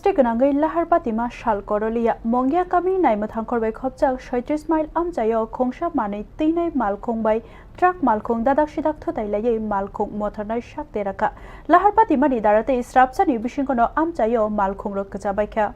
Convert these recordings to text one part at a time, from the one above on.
Industry ganangai lahar patima shal korolia Mungiakamini naimotangkorbai khopjak 37 mile amchaio khongsha manei teinai malkhongbai truck malkhong dadak sidak thotailai malkhong motornai shakte raka lahar patimani darate srapsani bisingkono amchaio malkhongrok kajabaikha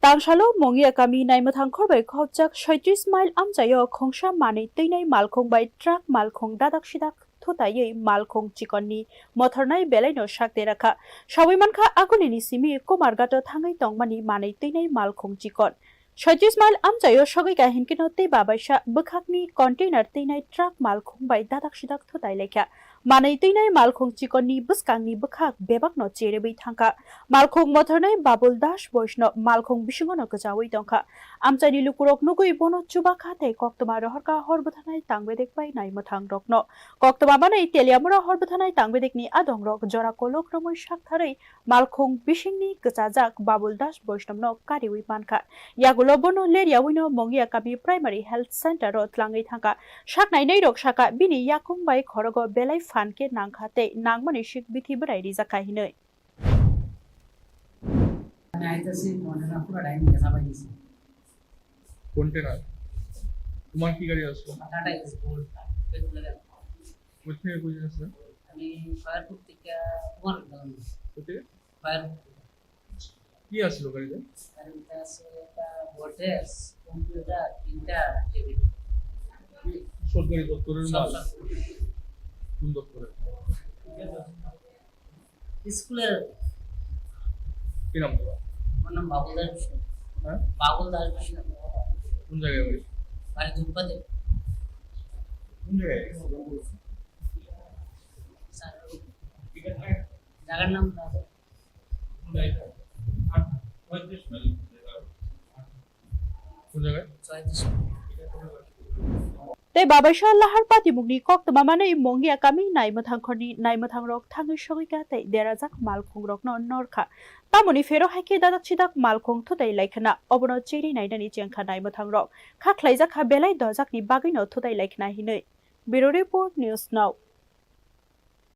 Tangshalo Mungiakamini naimotangkorbai khopjak 37 mile amchaio khongsha manei teinai malkhongbai truck malkhong dadak sidak Thotai malkhong chikonni motornai belaino shakte rakha sawimankha agunini simi komargato thangai tongmani manei teinai malkhong chikon 36 mile amchaio sogaika hinkino te babaisa bukhakni container teinai truck malkhong bai dadak sidak thotai lekha manei teinai malkhong chikonni buskangni bukhak bebakno cherebai thangka malkhong motornai babul das boisno malkhong bisingono kajawi tongkha amchaini lukurok nugui bono chubakha tei koktoma roharka horbuthanai tangbedek bai naimothang rokno koktoma banai teliamura horbuthanai tangbedekni adongrok jora kolok romoi shaktharai malkhong bisingni kachajak babul das boisnomno kariwi mankha yagulo bono leriawino Mungiakamini primary health center ro tlangai thangka shaknai nei rok shaka bini yakung bai khorogo belai fanke nangkhate nangmani shik bithi brai rijaka hinoi container তোমার কি গাড়ি আছে tata school কোথায় কই আছে আমি ফায়ারপুর থেকে তোমার কোথায় ফায়ার কি আসলো গাড়িতে গাড়িতে আছে একটা ভোল্টেজ কম্পিউটার প্রিন্টার টেবিল সরকারি দপ্তরের মাল কোন দপ্তরে স্কুলের কি নাম তোমার আমার নাম বাবুল দাস হ্যাঁ বাবুল দাস কৃষ্ণ কোন জায়গায় বাড়ি বাড়ি ধূপপাতে কোন জায়গায় জায়গার নাম কোন জায়গায় 34 Te babaisha lahar patimungni koktoma manei Mungiakamini naimothangkhorni naimothangrok thangai sogika tei derajak malkhongrokno norkha tamoni fero haike dadak sidak malkhong thotai laikhna obono cheri nainani chengkha naimothangrok khaklaijak belai dojakni bagino thotai laikhna hinoi Bureau Report News Now